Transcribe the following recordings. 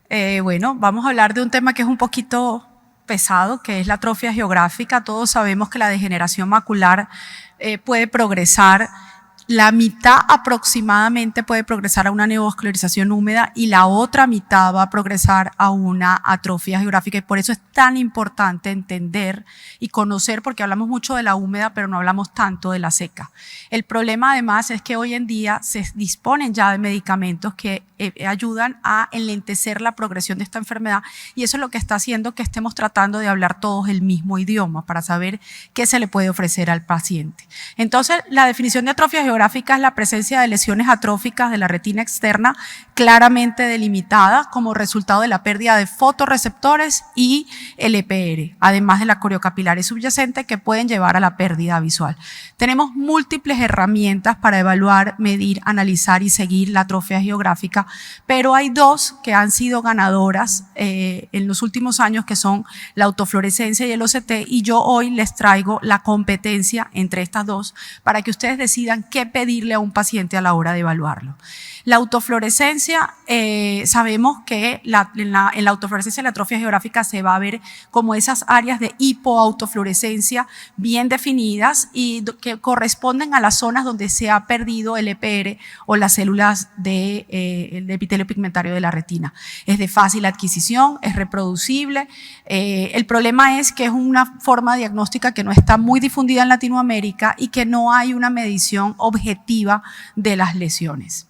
Bueno, vamos a hablar de un tema que es un poquito pesado, que es la atrofia geográfica. Todos sabemos que la degeneración macular puede progresar. La mitad aproximadamente puede progresar a una neovascularización húmeda y la otra mitad va a progresar a una atrofia geográfica, y por eso es tan importante entender y conocer, porque hablamos mucho de la húmeda pero no hablamos tanto de la seca. El problema además es que hoy en día se disponen ya de medicamentos que ayudan a enlentecer la progresión de esta enfermedad, y eso es lo que está haciendo que estemos tratando de hablar todos el mismo idioma para saber qué se le puede ofrecer al paciente. Entonces, la definición de atrofia geográfica es la presencia de lesiones atróficas de la retina externa claramente delimitada como resultado de la pérdida de fotorreceptores y el EPR, además de la coriocapilares subyacente que pueden llevar a la pérdida visual. Tenemos múltiples herramientas para evaluar, medir, analizar y seguir la atrofia geográfica, pero hay dos que han sido ganadoras en los últimos años, que son la autofluorescencia y el OCT, y yo hoy les traigo la competencia entre estas dos para que ustedes decidan qué pedirle a un paciente a la hora de evaluarlo. La autofluorescencia, sabemos que en la autofluorescencia de la atrofia geográfica se va a ver como esas áreas de hipoautofluorescencia bien definidas y que corresponden a las zonas donde se ha perdido el EPR o las células del epitelio pigmentario de la retina. Es de fácil adquisición, es reproducible. El problema es que es una forma diagnóstica que no está muy difundida en Latinoamérica y que no hay una medición objetiva de las lesiones.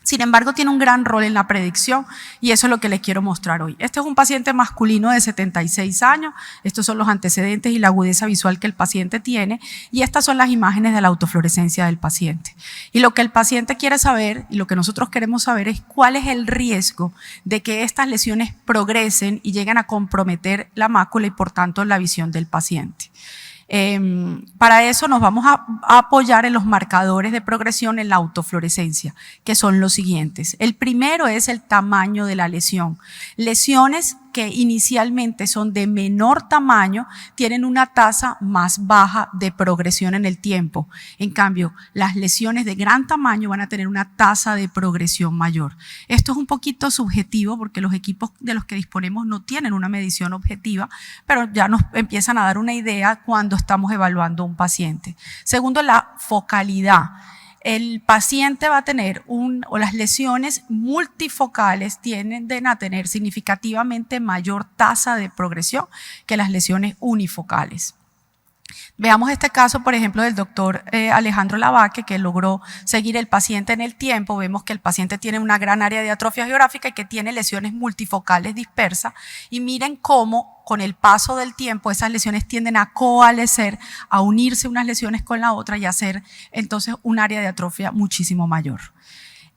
Sin embargo, tiene un gran rol en la predicción y eso es lo que les quiero mostrar hoy. Este es un paciente masculino de 76 años, estos son los antecedentes y la agudeza visual que el paciente tiene, y estas son las imágenes de la autofluorescencia del paciente. Y lo que el paciente quiere saber y lo que nosotros queremos saber es cuál es el riesgo de que estas lesiones progresen y lleguen a comprometer la mácula y por tanto la visión del paciente. Para eso nos vamos a apoyar en los marcadores de progresión en la autofluorescencia, que son los siguientes. El primero es el tamaño de la lesión. Lesiones que inicialmente son de menor tamaño tienen una tasa más baja de progresión en el tiempo. En cambio, las lesiones de gran tamaño van a tener una tasa de progresión mayor. Esto es un poquito subjetivo porque los equipos de los que disponemos no tienen una medición objetiva, pero ya nos empiezan a dar una idea cuando estamos evaluando a un paciente. Segundo, la focalidad. El paciente va a tener o las lesiones multifocales tienden a tener significativamente mayor tasa de progresión que las lesiones unifocales. Veamos este caso, por ejemplo, del doctor Alejandro Lavaque, que logró seguir el paciente en el tiempo. Vemos que el paciente tiene una gran área de atrofia geográfica y que tiene lesiones multifocales dispersas, y miren cómo con el paso del tiempo esas lesiones tienden a coalescer, a unirse unas lesiones con la otra y hacer entonces un área de atrofia muchísimo mayor.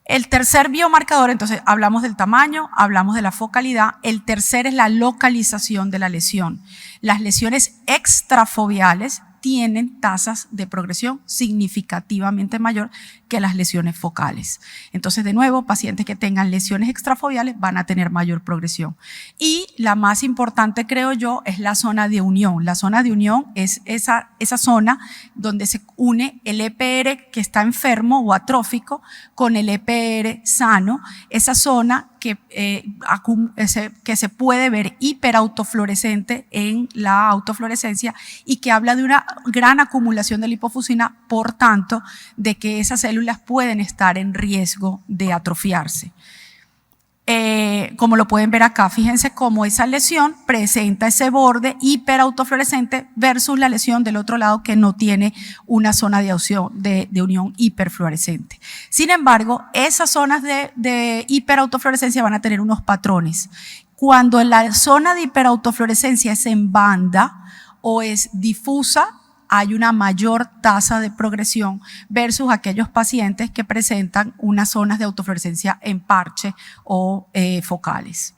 El tercer biomarcador, entonces hablamos del tamaño, hablamos de la focalidad. El tercer es la localización de la lesión. Las lesiones extrafoveales tienen tasas de progresión significativamente mayor que las lesiones focales. Entonces, de nuevo, pacientes que tengan lesiones extrafoveales van a tener mayor progresión. Y la más importante, creo yo, es la zona de unión. La zona de unión es esa zona donde se une el EPR que está enfermo o atrófico con el EPR sano. Esa zona que se puede ver hiperautofluorescente en la autofluorescencia y que habla de una gran acumulación de lipofuscina, por tanto, de que esas células pueden estar en riesgo de atrofiarse. Como lo pueden ver acá, fíjense cómo esa lesión presenta ese borde hiperautofluorescente versus la lesión del otro lado que no tiene una zona de unión hiperfluorescente. Sin embargo, esas zonas de hiperautofluorescencia van a tener unos patrones. Cuando la zona de hiperautofluorescencia es en banda o es difusa, hay una mayor tasa de progresión versus aquellos pacientes que presentan unas zonas de autofluorescencia en parche o focales.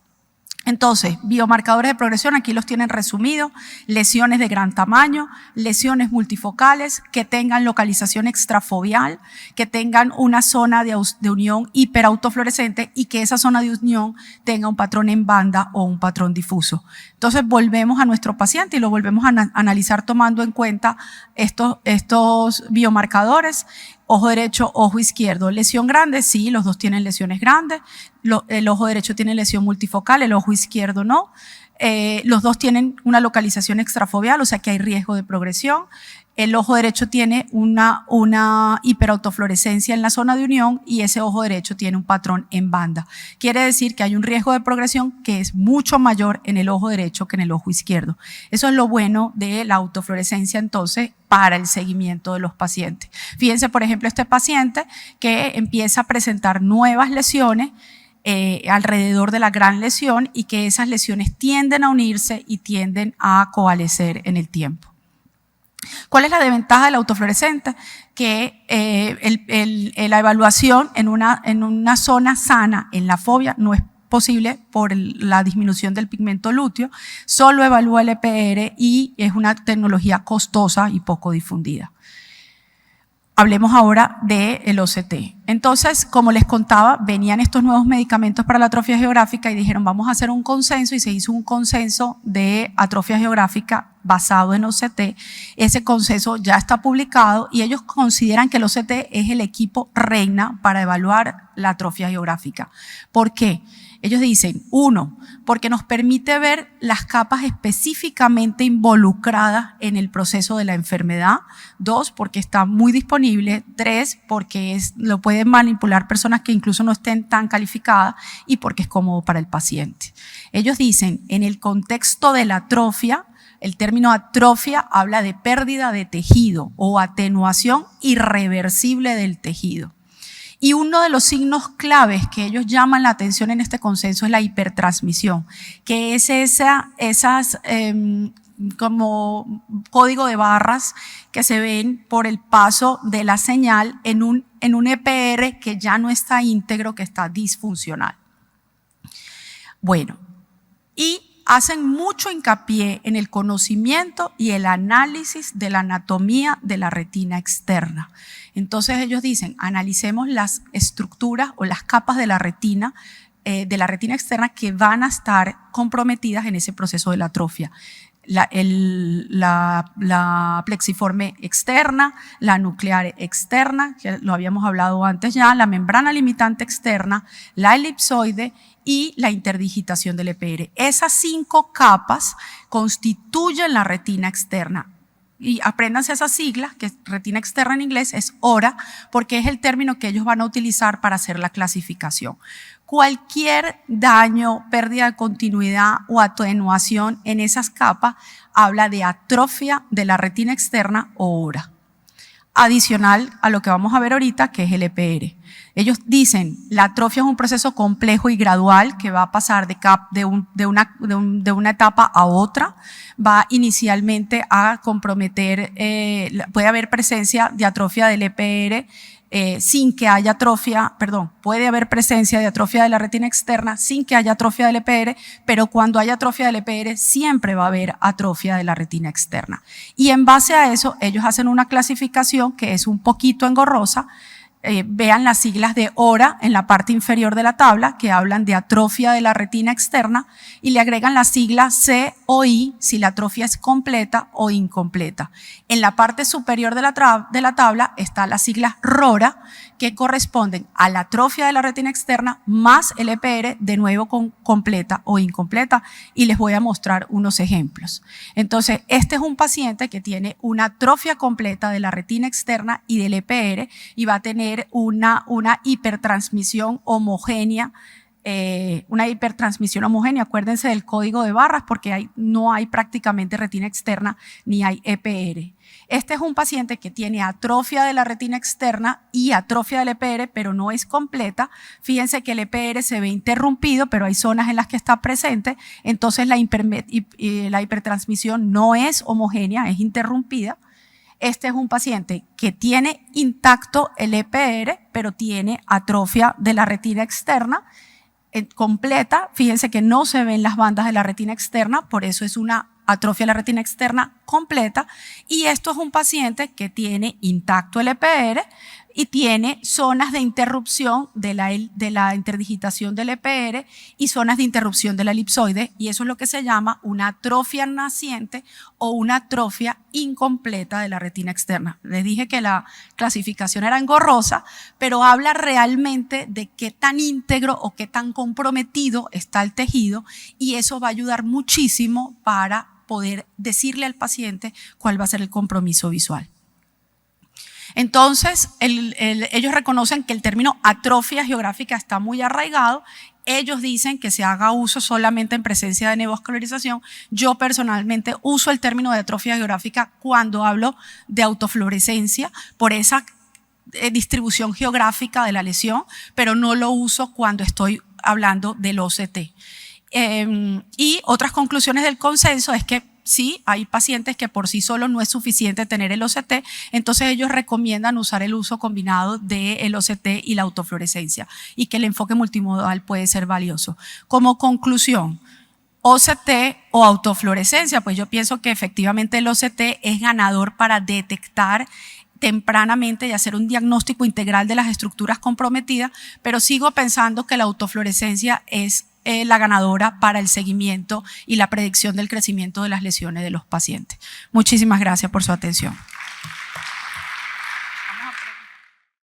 Entonces, biomarcadores de progresión, aquí los tienen resumidos: lesiones de gran tamaño, lesiones multifocales, que tengan localización extrafoveal, que tengan una zona de unión hiperautofluorescente y que esa zona de unión tenga un patrón en banda o un patrón difuso. Entonces, volvemos a nuestro paciente y lo volvemos a analizar tomando en cuenta estos biomarcadores. ojo derecho, ojo izquierdo. Lesión grande, sí, los dos tienen lesiones grandes. El ojo derecho tiene lesión multifocal, el ojo izquierdo no. Los dos tienen una localización extrafoveal, o sea que hay riesgo de progresión. El ojo derecho tiene una hiperautofluorescencia en la zona de unión y ese ojo derecho tiene un patrón en banda. Quiere decir que hay un riesgo de progresión que es mucho mayor en el ojo derecho que en el ojo izquierdo. Eso es lo bueno de la autofluorescencia entonces para el seguimiento de los pacientes. Fíjense, por ejemplo, este paciente que empieza a presentar nuevas lesiones alrededor de la gran lesión y que esas lesiones tienden a unirse y tienden a coalescer en el tiempo. ¿Cuál es la desventaja del autofluorescente? Que la evaluación en una zona sana, en la fobia, no es posible por la disminución del pigmento lúteo, solo evalúa el EPR y es una tecnología costosa y poco difundida. Hablemos ahora del OCT. Entonces, como les contaba, venían estos nuevos medicamentos para la atrofia geográfica y dijeron vamos a hacer un consenso y se hizo un consenso de atrofia geográfica basado en OCT. Ese consenso ya está publicado y ellos consideran que el OCT es el equipo reina para evaluar la atrofia geográfica. ¿Por qué? Ellos dicen, 1, porque nos permite ver las capas específicamente involucradas en el proceso de la enfermedad. 2, porque está muy disponible. 3, porque lo pueden manipular personas que incluso no estén tan calificadas y porque es cómodo para el paciente. Ellos dicen, en el contexto de la atrofia, el término atrofia habla de pérdida de tejido o atenuación irreversible del tejido. Y uno de los signos claves que ellos llaman la atención en este consenso es la hipertransmisión, que es esas como código de barras que se ven por el paso de la señal en un EPR que ya no está íntegro, que está disfuncional. Bueno, y hacen mucho hincapié en el conocimiento y el análisis de la anatomía de la retina externa. Entonces ellos dicen, analicemos las estructuras o las capas de la retina externa que van a estar comprometidas en ese proceso de la atrofia. La plexiforme externa, la nuclear externa, que lo habíamos hablado antes ya, la membrana limitante externa, la elipsoide y la interdigitación del EPR. Esas 5 capas constituyen la retina externa. Y apréndanse esas siglas, que retina externa en inglés es ORA, porque es el término que ellos van a utilizar para hacer la clasificación. Cualquier daño, pérdida de continuidad o atenuación en esas capas habla de atrofia de la retina externa o ORA. Adicional a lo que vamos a ver ahorita, que es el EPR. Ellos dicen, la atrofia es un proceso complejo y gradual que va a pasar de una etapa a otra, va inicialmente a comprometer, puede haber presencia de atrofia del EPR sin que haya puede haber presencia de atrofia de la retina externa sin que haya atrofia del EPR, pero cuando haya atrofia del EPR siempre va a haber atrofia de la retina externa. Y en base a eso, ellos hacen una clasificación que es un poquito engorrosa. Vean las siglas de ORA en la parte inferior de la tabla que hablan de atrofia de la retina externa y le agregan la sigla C o I si la atrofia es completa o incompleta. En la parte superior de la tabla está la sigla RORA que corresponden a la atrofia de la retina externa más el EPR, de nuevo con completa o incompleta, y les voy a mostrar unos ejemplos. Entonces, este es un paciente que tiene una atrofia completa de la retina externa y del EPR y va a tener una hipertransmisión homogénea. Acuérdense del código de barras porque no hay prácticamente retina externa ni hay EPR. Este es un paciente que tiene atrofia de la retina externa y atrofia del EPR, pero no es completa. Fíjense que el EPR se ve interrumpido, pero hay zonas en las que está presente, entonces la hipertransmisión no es homogénea, es interrumpida. Este es un paciente que tiene intacto el EPR, pero tiene atrofia de la retina externa completa. Fíjense que no se ven las bandas de la retina externa, por eso es una atrofia de la retina externa completa. Y esto es un paciente que tiene intacto el EPR, y tiene zonas de interrupción de la interdigitación del EPR y zonas de interrupción de la elipsoide, y eso es lo que se llama una atrofia naciente o una atrofia incompleta de la retina externa. Les dije que la clasificación era engorrosa, pero habla realmente de qué tan íntegro o qué tan comprometido está el tejido, y eso va a ayudar muchísimo para poder decirle al paciente cuál va a ser el compromiso visual. Entonces, ellos reconocen que el término atrofia geográfica está muy arraigado. Ellos dicen que se haga uso solamente en presencia de neovascularización. Yo personalmente uso el término de atrofia geográfica cuando hablo de autofluorescencia por esa distribución geográfica de la lesión, pero no lo uso cuando estoy hablando del OCT. Y otras conclusiones del consenso es que sí, hay pacientes que por sí solo no es suficiente tener el OCT, entonces ellos recomiendan usar el uso combinado del OCT y la autofluorescencia, y que el enfoque multimodal puede ser valioso. Como conclusión, OCT o autofluorescencia, pues yo pienso que efectivamente el OCT es ganador para detectar tempranamente y hacer un diagnóstico integral de las estructuras comprometidas, pero sigo pensando que la autofluorescencia es la ganadora para el seguimiento y la predicción del crecimiento de las lesiones de los pacientes. Muchísimas gracias por su atención.